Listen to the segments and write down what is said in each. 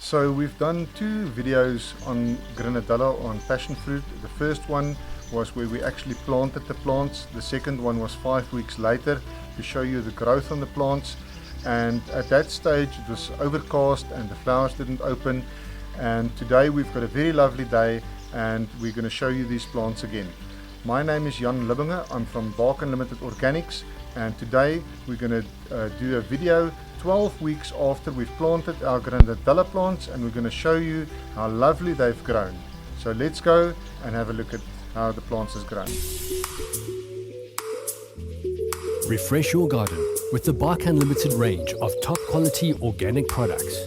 So we've done 2 videos on Granadilla, on passion fruit. The first one was where we actually planted the plants. The second one was 5 weeks later to show you the growth on the plants. And at that stage it was overcast and the flowers didn't open. And today we've got a very lovely day and we're going to show you these plants again. My name is Jan Lubbinge. I'm from Varing Limited Organics, and today we're going to do a video 12 weeks after we've planted our Granadilla plants, and we're going to show you how lovely they've grown. So let's go and have a look at how the plants has grown. Refresh your garden with the Bark Unlimited range of top quality organic products.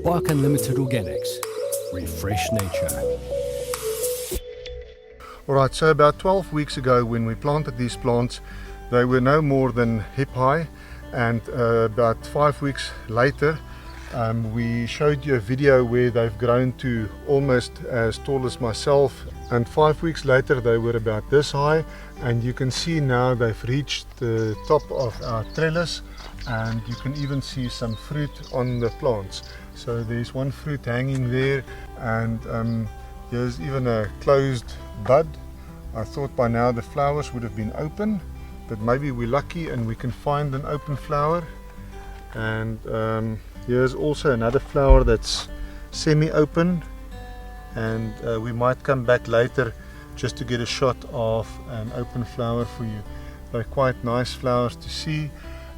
Bark Unlimited Organics. Refresh nature. Alright, so about 12 weeks ago when we planted these plants, they were no more than hip high, and about 5 weeks later we showed you a video where they've grown to almost as tall as myself, and 5 weeks later they were about this high, and you can see now they've reached the top of our trellis, and you can even see some fruit on the plants. So there's one fruit hanging there, and here's even a closed bud. I thought by now the flowers would have been open, but maybe we're lucky and we can find an open flower. And here's also another flower that's semi-open, and we might come back later just to get a shot of an open flower for you. They're quite nice flowers to see.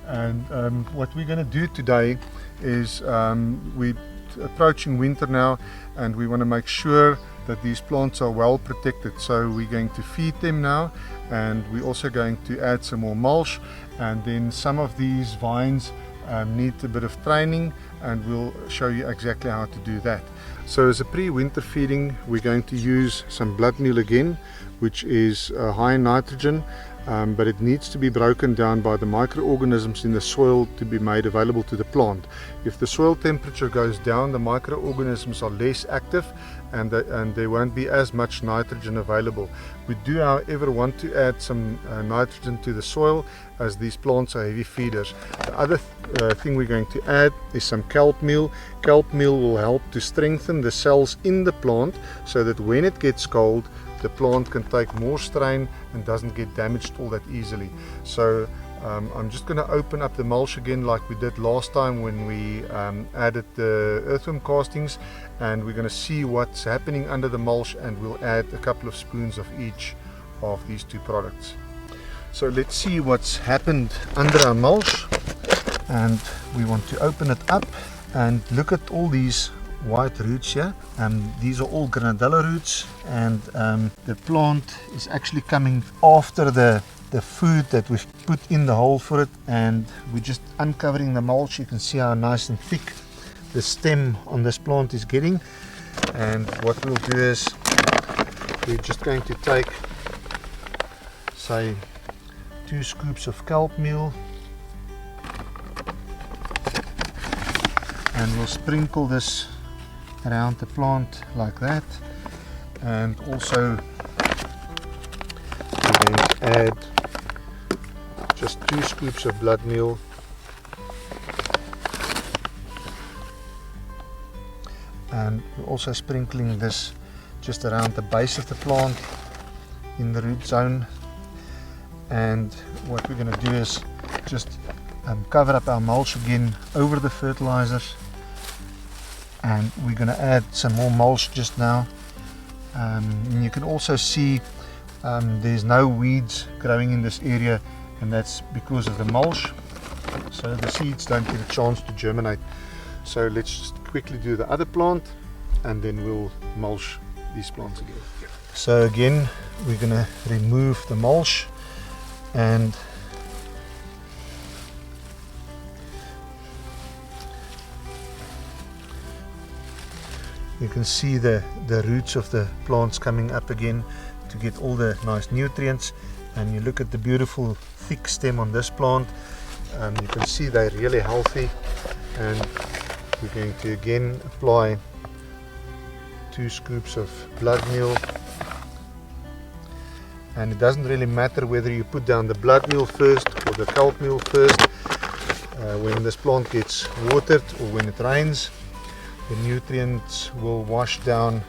And what we're going to do today is we're approaching winter now, and we want to make sure that these plants are well protected. So we're going to feed them now, and we're also going to add some more mulch, and then some of these vines need a bit of training, and we'll show you exactly how to do that. So as a pre-winter feeding, we're going to use some blood meal again, which is high in nitrogen, but it needs to be broken down by the microorganisms in the soil to be made available to the plant. If the soil temperature goes down, the microorganisms are less active, and there won't be as much nitrogen available. We do, however, want to add some nitrogen to the soil, as these plants are heavy feeders. The other thing we're going to add is some kelp meal. Kelp meal will help to strengthen the cells in the plant, so that when it gets cold, the plant can take more strain and doesn't get damaged all that easily. So I'm just going to open up the mulch again like we did last time when we added the earthworm castings, and we're going to see what's happening under the mulch, and we'll add a couple of spoons of each of these 2 products. So let's see what's happened under our mulch, and we want to open it up and look at all these white roots here. These are all Granadilla roots, and the plant is actually coming after the food that we've put in the hole for it, and we're just uncovering the mulch. You can see how nice and thick the stem on this plant is getting. And what we'll do is we're just going to take, say, 2 scoops of kelp meal, and we'll sprinkle this around the plant like that. And also we're going to add just 2 scoops of blood meal, and we're also sprinkling this just around the base of the plant in the root zone. And what we're going to do is just cover up our mulch again over the fertilizers, and we're going to add some more mulch just now. And you can also see there's no weeds growing in this area, and that's because of the mulch, so the seeds don't get a chance to germinate. So let's just quickly do the other plant, and then we'll mulch these plants again. So again, we're going to remove the mulch, and you can see the roots of the plants coming up again to get all the nice nutrients. And you look at the beautiful thick stem on this plant, you can see they're really healthy. And we're going to again apply 2 scoops of blood meal, and it doesn't really matter whether you put down the blood meal first or the kelp meal first. When this plant gets watered or when it rains, the nutrients will wash down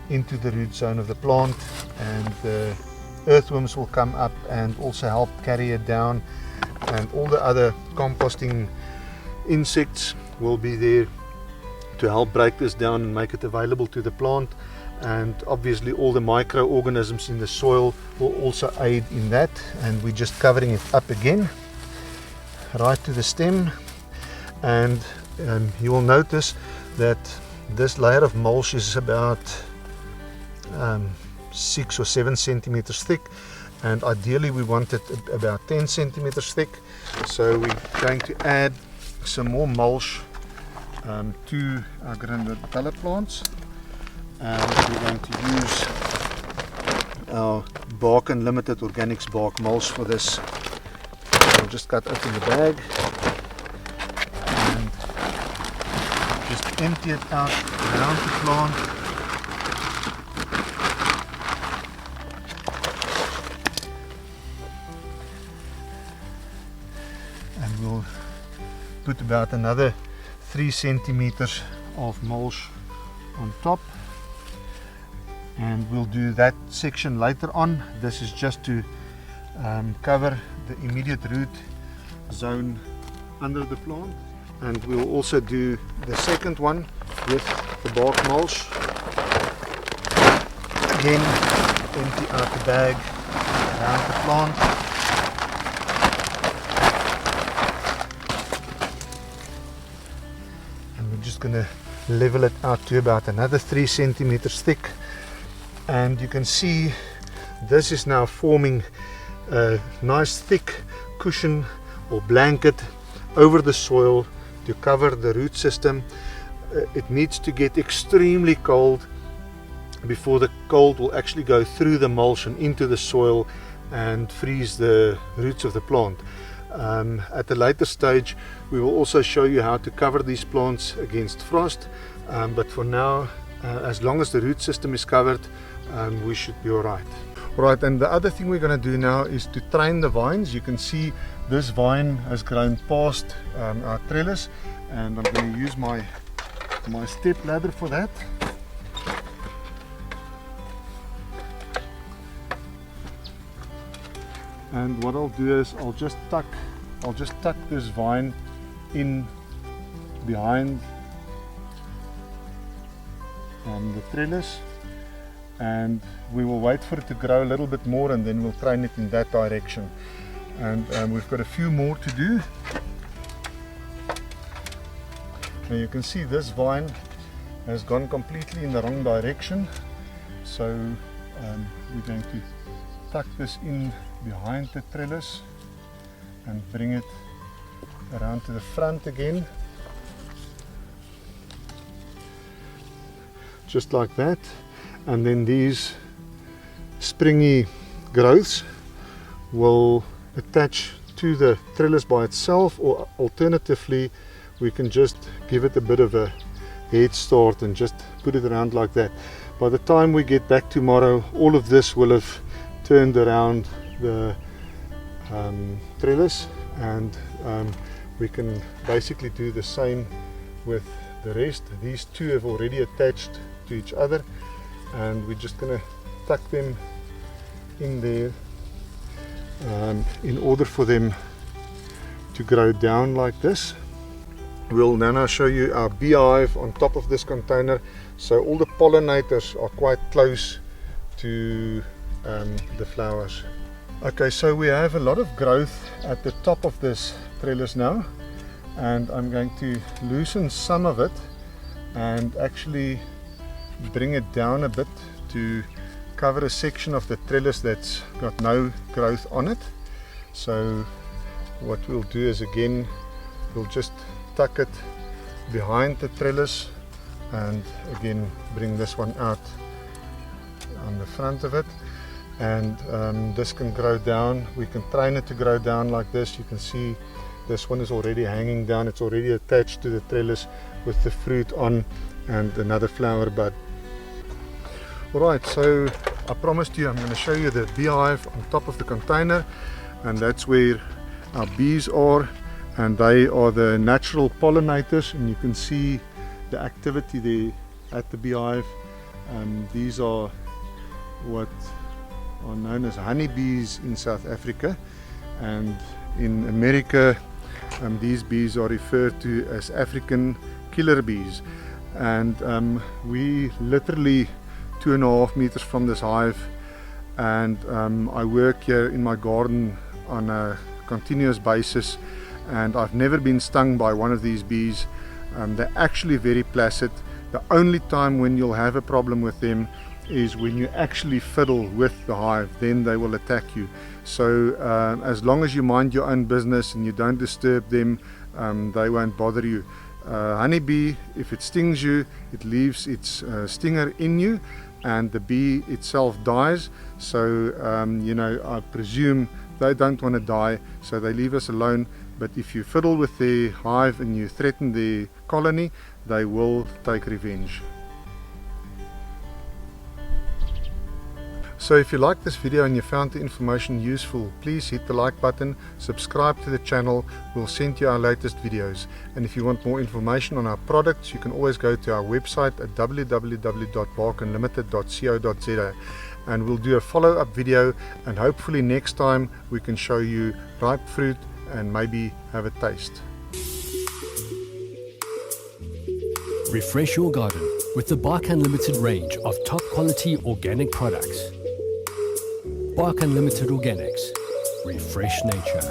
into the root zone of the plant, and the earthworms will come up and also help carry it down, and all the other composting insects will be there to help break this down and make it available to the plant. And obviously all the microorganisms in the soil will also aid in that, and we're just covering it up again right to the stem. And you will notice that this layer of mulch is about 6 or 7 centimeters thick, and ideally we want it about 10 centimeters thick. So we're going to add some more mulch to our Granadilla plants, and we're going to use our Bark Unlimited Organics bark mulch for this. We'll just cut open the bag and just empty it out around the plant. And we'll put about another 3 centimeters of mulch on top, and we'll do that section later on. This is just to cover the immediate root zone under the plant, and we'll also do the second one with the bark mulch. Again, empty out the bag around the plant. Just going to level it out to about another 3 centimeters thick, and you can see this is now forming a nice thick cushion or blanket over the soil to cover the root system. It needs to get extremely cold before the cold will actually go through the mulch and into the soil and freeze the roots of the plant. At a later stage we will also show you how to cover these plants against frost, but for now, as long as the root system is covered, we should be alright. Right, and the other thing we're going to do now is to train the vines. You can see this vine has grown past our trellis, and I'm going to use my step ladder for that. And what I'll do is I'll just tuck this vine in behind the trellis, and we will wait for it to grow a little bit more, and then we'll train it in that direction. And we've got a few more to do. Now you can see this vine has gone completely in the wrong direction, so we're going to tuck this in behind the trellis and bring it around to the front again, just like that. And then these springy growths will attach to the trellis by itself, or alternatively we can just give it a bit of a head start and just put it around like that. By the time we get back tomorrow, all of this will have turned around the trellis, and we can basically do the same with the rest. These two have already attached to each other, and we're just going to tuck them in there in order for them to grow down like this. We'll now show you our beehive on top of this container, so all the pollinators are quite close to the flowers. Okay, so we have a lot of growth at the top of this trellis now, and I'm going to loosen some of it and actually bring it down a bit to cover a section of the trellis that's got no growth on it. So what we'll do is, again, we'll just tuck it behind the trellis and again bring this one out on the front of it, and this can grow down. We can train it to grow down like this. You can see this one is already hanging down, it's already attached to the trellis with the fruit on and another flower bud. Alright, so I promised you I'm going to show you the beehive on top of the container, and that's where our bees are, and they are the natural pollinators, and you can see the activity there at the beehive. These are what are known as honeybees in South Africa, and in America these bees are referred to as African killer bees. And we literally 2.5 meters from this hive, and I work here in my garden on a continuous basis, and I've never been stung by one of these bees. They're actually very placid. The only time when you'll have a problem with them is when you actually fiddle with the hive, then they will attack you. So as long as you mind your own business and you don't disturb them, they won't bother you. Honeybee, if it stings you, it leaves its stinger in you, and the bee itself dies. So you know, I presume they don't want to die, so they leave us alone. But if you fiddle with their hive and you threaten their colony, they will take revenge. So if you liked this video and you found the information useful, please hit the like button, subscribe to the channel, we'll send you our latest videos. And if you want more information on our products, you can always go to our website at www.barkanlimited.co.za, and we'll do a follow-up video, and hopefully next time we can show you ripe fruit and maybe have a taste. Refresh your garden with the Bark Unlimited range of top quality organic products. Bark Unlimited Organics. Refresh nature.